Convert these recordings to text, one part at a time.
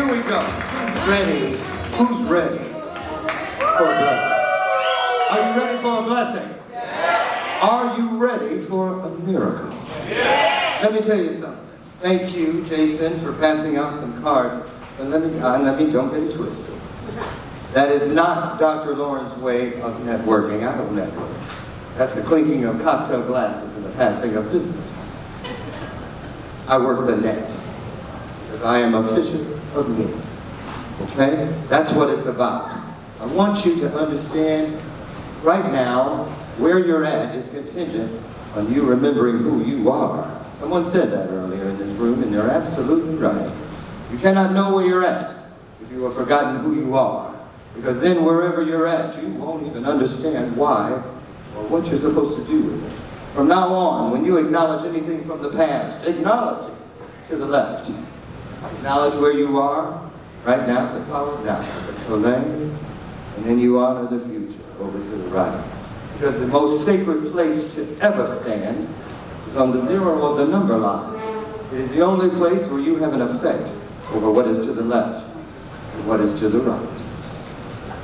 here we go. Who's ready? Who's ready for a blessing? Are you ready for a blessing? Are you ready for a miracle? Let me tell you something. Thank you, Jason, for passing out some cards. But let me don't get it twisted. That is not Dr. Loren's way of networking. I don't network. That's the clinking of cocktail glasses and the passing of business cards. I work the net. Because I am a fisher of men. Okay? That's what it's about. I want you to understand right now where you're at is contingent on you remembering who you are. Someone said that earlier in this room, and they're absolutely right. You cannot know where you're at if you have forgotten who you are. Because then wherever you're at, you won't even understand why or what you're supposed to do with it. From now on, when you acknowledge anything from the past, acknowledge it to the left. Acknowledge where you are right now, the power down, the lane, and then you honor the future over to the right. Because the most sacred place to ever stand is on the zero of the number line. It is the only place where you have an effect over what is to the left and what is to the right.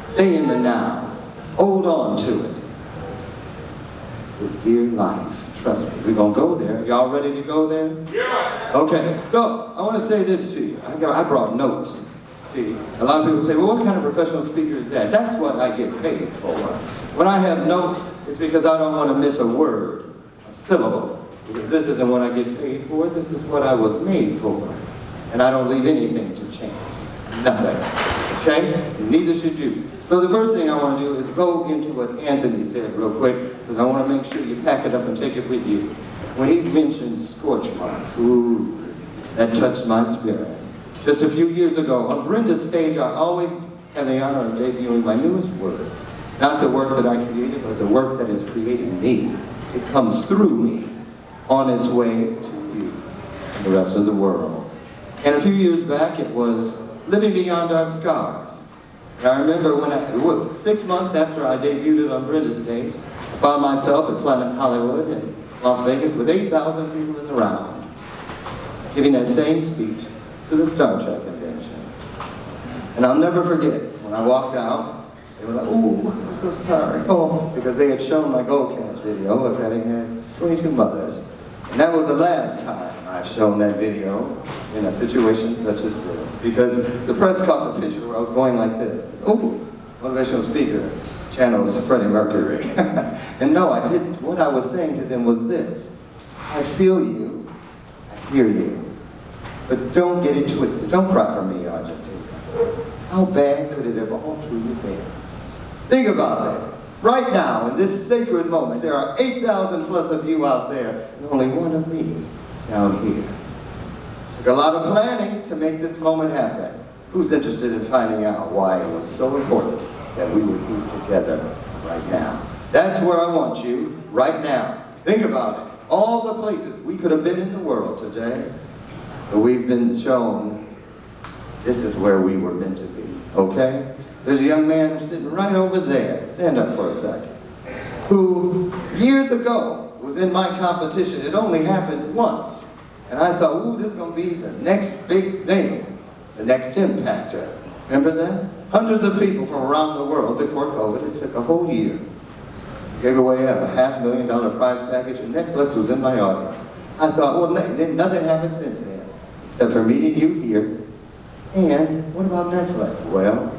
Stay in the now. Hold on to it. With dear life. Trust me. We're going to go there. Y'all ready to go there? Yeah. Okay. So, I want to say this to you. I brought notes. See, a lot of people say, well, what kind of professional speaker is that? That's what I get paid for. When I have notes, it's because I don't want to miss a word, a syllable. Because this isn't what I get paid for. This is what I was made for. And I don't leave anything to chance. Nothing. Okay? And neither should you. So the first thing I want to do is go into what Anthony said real quick, because I want to make sure you pack it up and take it with you. When he mentioned scorch marks, ooh, that touched my spirit. Just a few years ago, on Brenda's stage, I always have the honor of debuting my newest work. Not the work that I created, but the work that is creating me. It comes through me, on its way to you and the rest of the world. And a few years back, it was Living Beyond Our Scars. And I remember when 6 months after I debuted it on Brenda's stage, I found myself at Planet Hollywood in Las Vegas with 8,000 people in the round, giving that same speech to the Star Trek convention. And I'll never forget, when I walked out, they were like, ooh, I'm so sorry. Oh, because they had shown my Goldcast video of having had 22 mothers. And that was the last time I've shown that video in a situation such as this. Because the press caught the picture where I was going like this. Ooh, motivational speaker channels Freddie Mercury. And no, I didn't. What I was saying to them was this. I feel you. I hear you. But don't get it twisted. Don't cry for me, Argentina. How bad could it have all truly been? Think about it. Right now, in this sacred moment, there are 8,000 plus of you out there, and only one of me down here. Took a lot of planning to make this moment happen. Who's interested in finding out why it was so important that we would eat together right now? That's where I want you, right now. Think about it. All the places we could have been in the world today, but we've been shown this is where we were meant to be, okay? There's a young man sitting right over there, stand up for a second, who years ago was in my competition. It only happened once. And I thought, ooh, this is going to be the next big thing, the next impactor. Remember that? Hundreds of people from around the world before COVID. It took a whole year. Gave away a $500,000 prize package, and Netflix was in my audience. I thought, well, nothing happened since then, except for meeting you here. And what about Netflix? Well,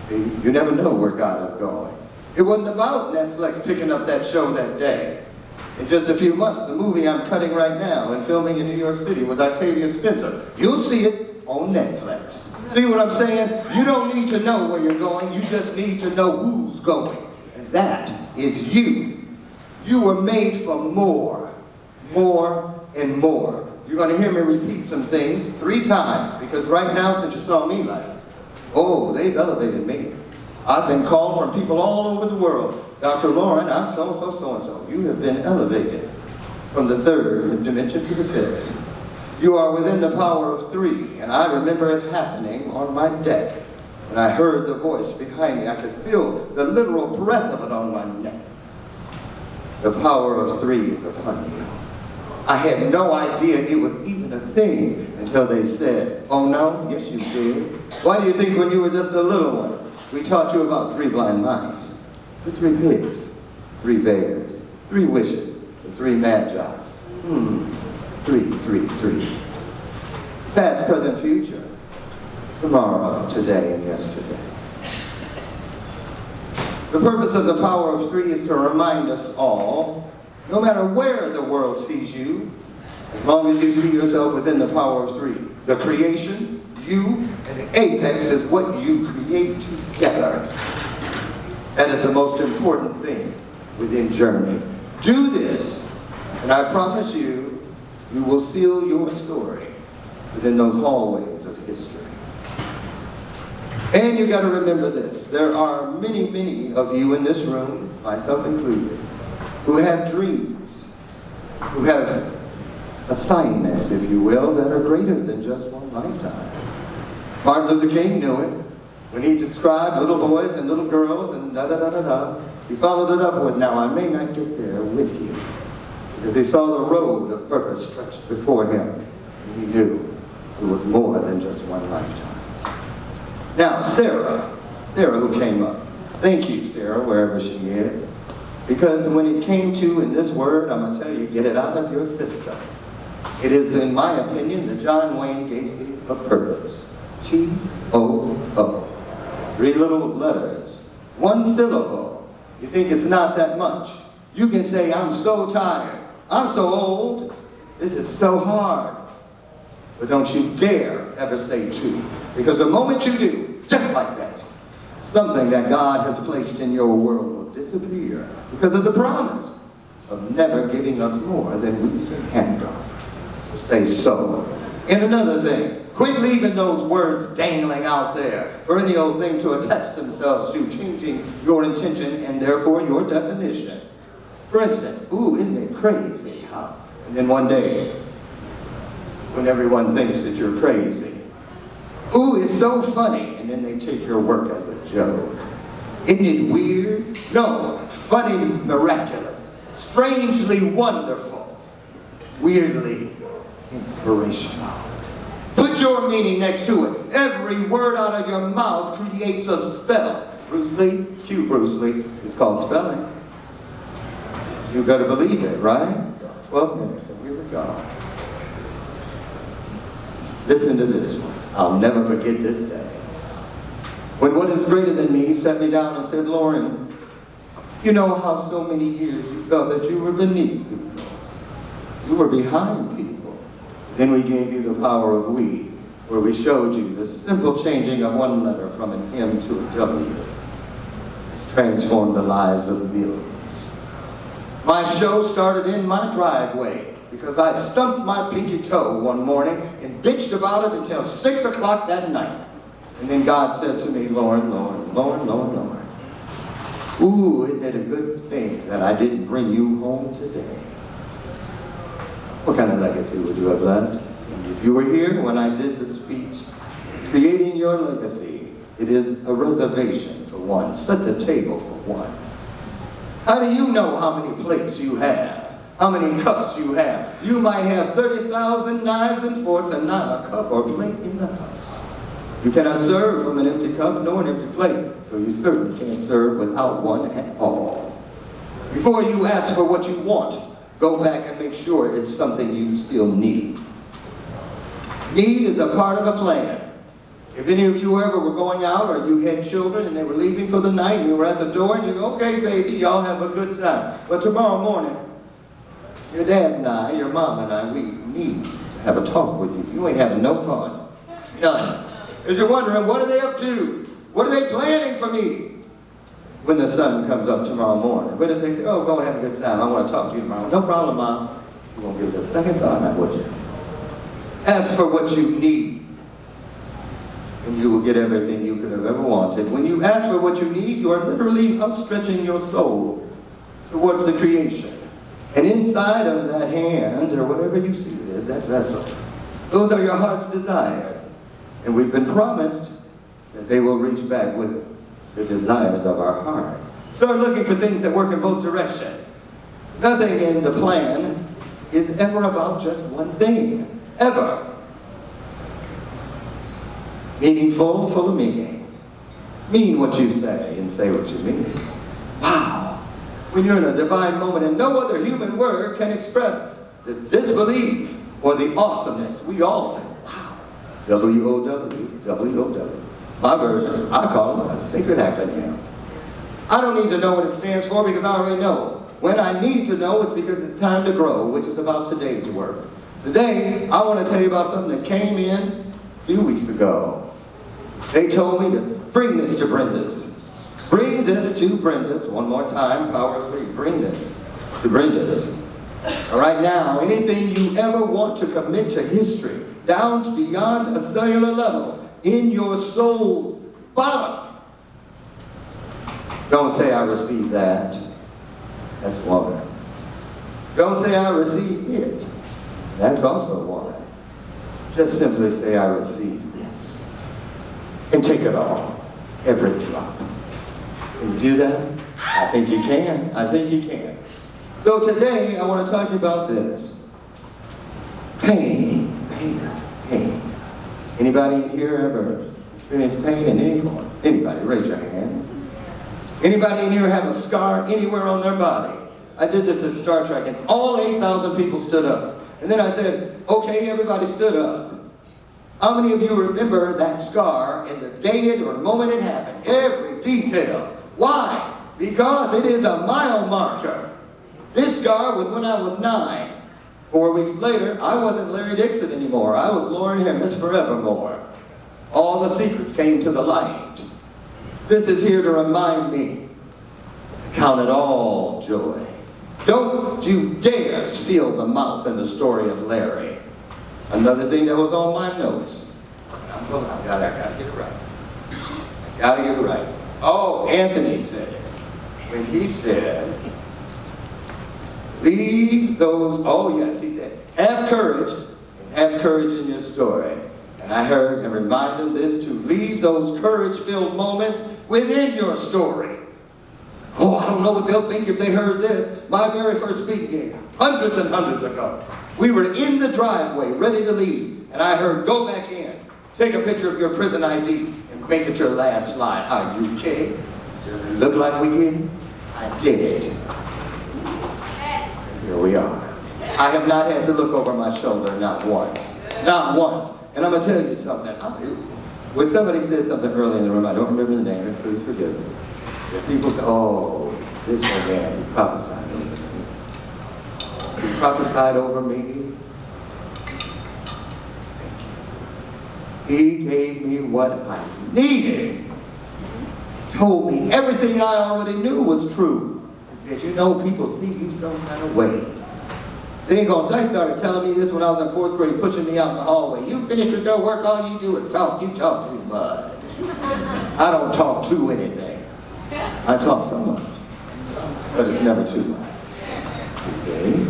see, you never know where God is going. It wasn't about Netflix picking up that show that day. In just a few months, the movie I'm cutting right now and filming in New York City with Octavia Spencer, you'll see it on Netflix. See what I'm saying? You don't need to know where you're going, you just need to know who's going. And that is you. You were made for more, and more. You're going to hear me repeat some things 3 times, because right now, since you saw me live, oh, they've elevated me. I've been called from people all over the world. Dr. Loren, I'm so-and-so, so-and-so. You have been elevated from the 3rd dimension to the 5th. You are within the power of 3, and I remember it happening on my deck. When I heard the voice behind me, I could feel the literal breath of it on my neck. The power of 3 is upon you. I had no idea it was even a thing until they said, oh no? Yes, you did. Why do you think when you were just a little one, we taught you about 3 blind mice, the 3 pigs, 3 bears, 3 wishes, the 3 magi. 3. Past, present, future. Tomorrow, today, and yesterday. The purpose of the power of 3 is to remind us all, no matter where the world sees you, as long as you see yourself within the power of 3. The creation, you, and the apex is what you create together. That is the most important thing within Journey. Do this, and I promise you, you will seal your story within those hallways of history. And you got to remember this. There are many, many of you in this room, myself included, who have dreams, who have assignments, if you will, that are greater than just one lifetime. Martin Luther King knew it. When he described little boys and little girls and da-da-da-da-da, he followed it up with, now I may not get there with you. Because he saw the road of purpose stretched before him, and he knew it was more than just one lifetime. Now, Sarah who came up. Thank you, Sarah, wherever she is. Because when it came to, in this word, I'm going to tell you, get it out of your system. It is, in my opinion, the John Wayne Gacy of purpose. T-O-O. 3 little letters. 1 syllable. You think it's not that much. You can say, I'm so tired. I'm so old. This is so hard. But don't you dare ever say 2. Because the moment you do, just like that, something that God has placed in your world will disappear because of the promise of never giving us more than we can handle. So say so. And another thing, quit leaving those words dangling out there for any old thing to attach themselves to, changing your intention and therefore your definition. For instance, ooh, isn't it crazy, huh? And then one day, when everyone thinks that you're crazy, ooh, it's so funny, and then they take your work as a joke. Isn't it weird? No, funny, miraculous, strangely wonderful, weirdly inspirational. Put your meaning next to it. Every word out of your mouth creates a spell. Bruce Lee, cue Bruce Lee, it's called spelling. You better believe it, right? 12 minutes, and here we go. Listen to this one. I'll never forget this day. When what is greater than me sat me down and said, Loren, you know how so many years you felt that you were beneath people. You were behind people. Then we gave you the power of we, where we showed you the simple changing of one letter from an M to a W. It's transformed the lives of millions. My show started in my driveway because I stumped my pinky toe one morning and bitched about it until 6 o'clock that night. And then God said to me, Loren, Loren, Loren, Loren, Loren. Ooh, isn't it a good thing that I didn't bring you home today? What kind of legacy would you have left? And if you were here when I did the speech, creating your legacy, it is a reservation for one. Set the table for one. How do you know how many plates you have? How many cups you have? You might have 30,000 knives and forks and not a cup or plate in the house. You cannot serve from an empty cup nor an empty plate, so you certainly can't serve without one at all. Before you ask for what you want, go back and make sure it's something you still need. Need is a part of a plan. If any of you ever were going out or you had children and they were leaving for the night and you were at the door and you go, okay, baby, y'all have a good time. But tomorrow morning, your dad and I, your mom and I, we need to have a talk with you. You ain't having no fun. None. Because you're wondering, what are they up to? What are they planning for me? When the sun comes up tomorrow morning. What if they say, oh, go and have a good time. I want to talk to you tomorrow. No problem, Mom. You won't give it a second thought, now, would you? Ask for what you need, and you will get everything you could have ever wanted. When you ask for what you need, you are literally upstretching your soul towards the creation. And inside of that hand, or whatever you see it is, that vessel, those are your heart's desires. And we've been promised that they will reach back with the desires of our heart. Start looking for things that work in both directions. Nothing in the plan is ever about just one thing. Ever. Meaningful, full of meaning. Mean what you say and say what you mean. Wow. When you're in a divine moment and no other human word can express the disbelief or the awesomeness, we all say, wow. W-O-W, W-O-W. My version, I call it a sacred acronym. I don't need to know what it stands for because I already know. When I need to know, it's because it's time to grow, which is about today's work. Today, I want to tell you about something that came in a few weeks ago. They told me to bring this to Brenda's. Bring this to Brenda's. One more time, power of three. Bring this to Brenda's. All right, now, anything you ever want to commit to history, down to beyond a cellular level, in your soul's bottom. Don't say I received that. That's one. Don't say I received it. That's also one. Just simply say I received this. And take it all. Every drop. Can you do that? I think you can. I think you can. So today I want to talk to you about this. Pain. Pain. Pain. Anybody in here ever experienced pain in any form? Anybody? Raise your hand. Anybody in here have a scar anywhere on their body? I did this at Star Trek and all 8,000 people stood up. And then I said, okay, everybody stood up. How many of you remember that scar and the date or moment it happened? Every detail. Why? Because it is a mile marker. This scar was when I was 9. 4 weeks later, I wasn't Larry Dixon anymore. I was Loren here, Miss Forevermore. All the secrets came to the light. This is here to remind me to count it all joy. Don't you dare seal the mouth in the story of Larry. Another thing that was on my notes. I gotta get it right. I gotta get it right. Oh, Anthony said it. When he said, leave those, oh yes, he said, have courage, and have courage in your story. And I heard and remind them this too. Leave those courage-filled moments within your story. Oh, I don't know what they'll think if they heard this. My very first speaking gig, hundreds and hundreds ago. We were in the driveway, ready to leave, and I heard, go back in, take a picture of your prison ID, and make it your last slide. Are you kidding? Does it look like we did? I did it. And here we are. I have not had to look over my shoulder, not once. Not once. And I'm going to tell you something. When somebody said something early in the room, I don't remember the name, please forgive me. If people say, oh, this young man, he prophesied over me. He prophesied over me. He gave me what I needed. He told me everything I already knew was true. He said, you know, people see you some kind of way. They started telling me this when I was in 4th grade, pushing me out in the hallway. You finish with your work, all you do is talk. You talk too much. I don't talk to anything. I talk so much. But it's never too much. You see?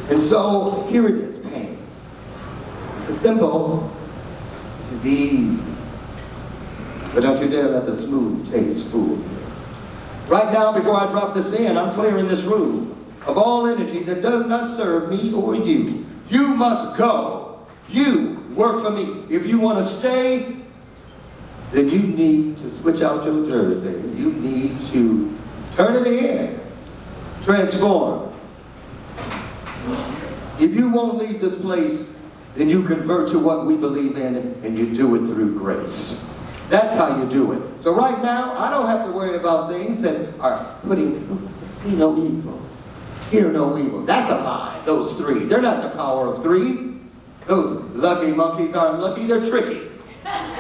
And so, here it is, pain. This is simple. This is easy. But don't you dare let the smooth taste fool you. Right now, before I drop this in, I'm clearing this room of all energy that does not serve me or you. You must go. You work for me. If you want to stay, then you need to switch out your jersey. You need to turn it in. Transform. If you won't leave this place, then you convert to what we believe in and you do it through grace. That's how you do it. So right now, I don't have to worry about things that are putting, see no evil. Hear no evil. That's a lie, those 3. They're not the power of 3. Those lucky monkeys aren't lucky, they're tricky.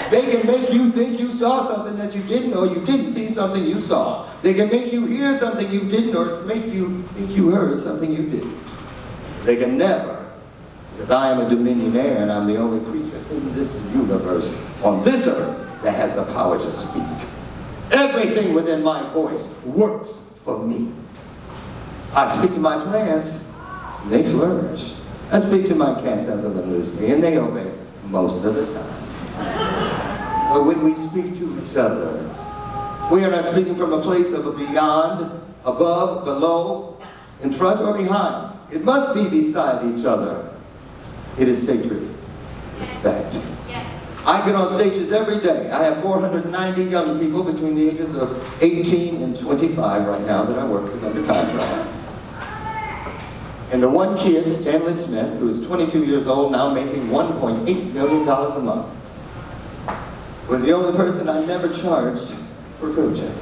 They can make you think you saw something that you didn't, or you didn't see something you saw. They can make you hear something you didn't, or make you think you heard something you didn't. They can never, because I am a dominionaire and I'm the only creature in this universe, on this earth, that has the power to speak. Everything within my voice works for me. I speak to my plants, and they flourish. I speak to my cats out of them loosely, and they obey most of the time. But when we speak to each other, we are not speaking from a place of a beyond, above, below, in front, or behind. It must be beside each other. It is sacred respect. Yes. I get on stages every day. I have 490 young people between the ages of 18 and 25 right now that I work with under contract. And the one kid, Stanley Smith, who is 22 years old, now making $1.8 million a month, was the only person I never charged for coaching.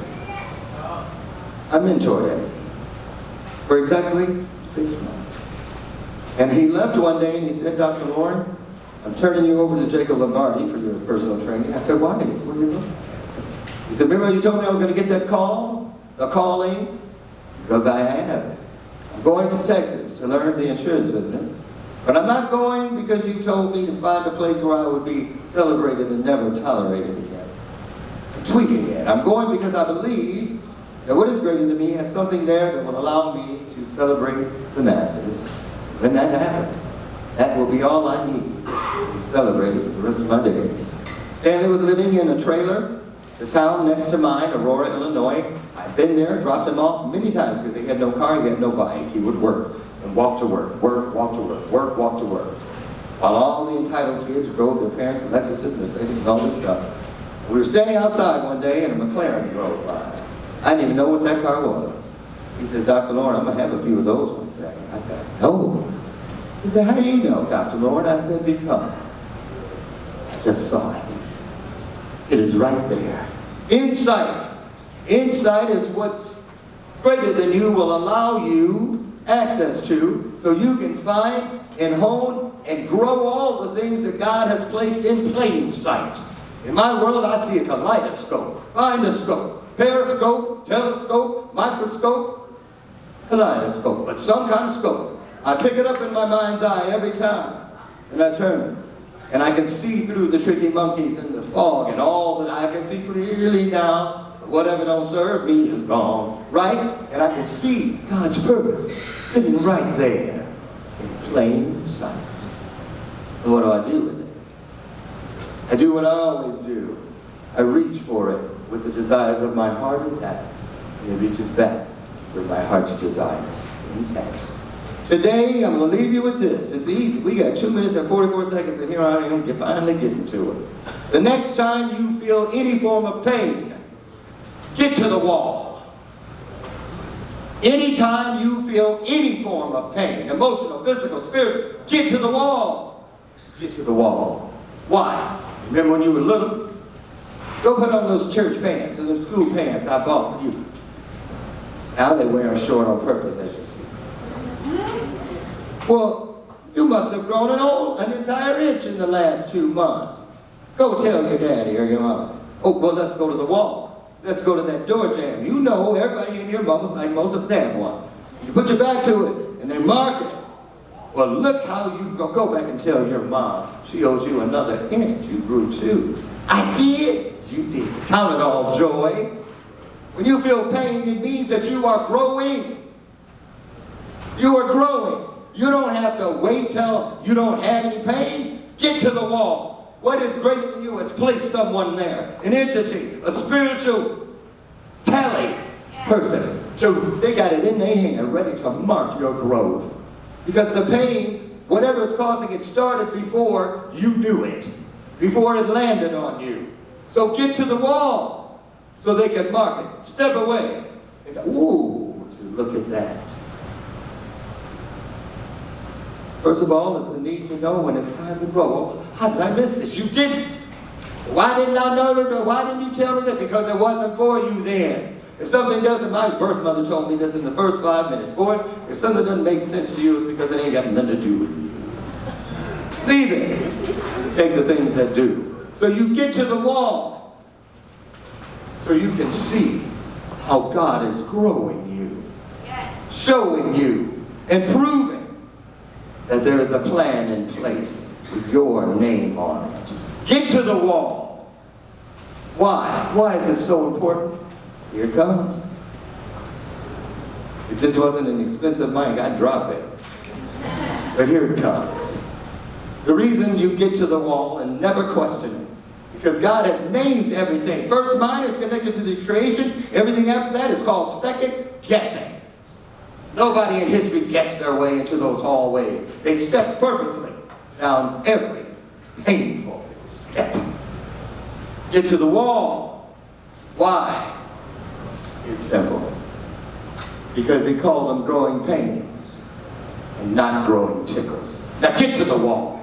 I mentored him for exactly 6 months. And he left one day and he said, Dr. Loren, I'm turning you over to Jacob Lombardi for your personal training. I said, why? What are you doing? He said, remember you told me I was going to get that call? The calling? Because I have. I'm going to Texas to learn the insurance business. But I'm not going because you told me to find a place where I would be celebrated and never tolerated again. I'm tweaking it. I'm going because I believe that what is greater than me has something there that will allow me to celebrate the masses. When that happens, that will be all I need to be celebrated for the rest of my days. Stanley was living in a trailer, the town next to mine, Aurora, Illinois. I've been there, dropped him off many times because he had no car, he had no bike. He would work and walk to work, work, walk to work, work, walk to work. While all the entitled kids drove their parents' Lexuses, Mercedes, and all this stuff. We were standing outside one day and a McLaren drove by. I didn't even know what that car was. He said, Dr. Loren, I'm going to have a few of those one day. I said, no. He said, how do you know, Dr. Loren? I said, because I just saw it. It is right there. Insight. Insight is what's greater than you will allow you access to so you can find and hone and grow all the things that God has placed in plain sight. In my world, I see a kaleidoscope, findscope, periscope, telescope, microscope, kaleidoscope, but some kind of scope. I pick it up in my mind's eye every time, and I turn it. And I can see through the tricky monkeys and the fog and all that I can see clearly now. Whatever don't serve me is gone, right? And I can see God's purpose sitting right there in plain sight. And what do I do with it? I do what I always do. I reach for it with the desires of my heart intact, and it reaches back with my heart's desires intact. Today, I'm going to leave you with this. It's easy. We got 2 minutes and 44 seconds, and here I am finally getting to it. The next time you feel any form of pain, get to the wall. Anytime you feel any form of pain, emotional, physical, spiritual, get to the wall. Get to the wall. Why? Remember when you were little? Go put on those church pants and those school pants I bought for you. Now they wear them short on purpose, as you see. Well, you must have grown an entire inch in the last 2 months. Go tell your daddy or your mama. Oh, well, let's go to the wall. Let's go to that door jam. You know, everybody in your mama's like most of them have one. You put your back to it, and they mark it. Well, look how you go back and tell your mom she owes you another inch. You grew too. I did. You did. Count it all joy. When you feel pain, it means that you are growing. You are growing. You don't have to wait till you don't have any pain. Get to the wall. What is greater than you has placed someone there, an entity, a spiritual tally person. So they got it in their hand, ready to mark your growth. Because the pain, whatever is causing it, started before you knew it, before it landed on you. So get to the wall so they can mark it. Step away. They say, ooh, would you look at that? First of all, it's a need to know when it's time to grow. How did I miss this? You didn't. Why didn't I know that? Why didn't you tell me that? Because it wasn't for you then. If something doesn't, my birth mother told me this in the first 5 minutes. Boy, if something doesn't make sense to you, it's because it ain't got nothing to do with you. Leave it. Take the things that do. So you get to the wall so you can see how God is growing you, showing you, and proving that there is a plan in place with your name on it. Get to the wall. Why? Why is it so important? Here it comes. If this wasn't an expensive mic, I'd drop it. But here it comes. The reason you get to the wall and never question it, because God has named everything. First mind is connected to the creation. Everything after that is called second guessing. Nobody in history gets their way into those hallways. They step purposely down every painful step. Get to the wall. Why? It's simple. Because they call them growing pains and not growing tickles. Now get to the wall.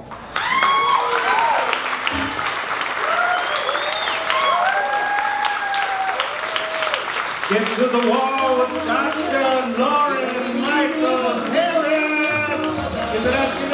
Get to the wall with Dr. Loren Michael Harris. Give it up.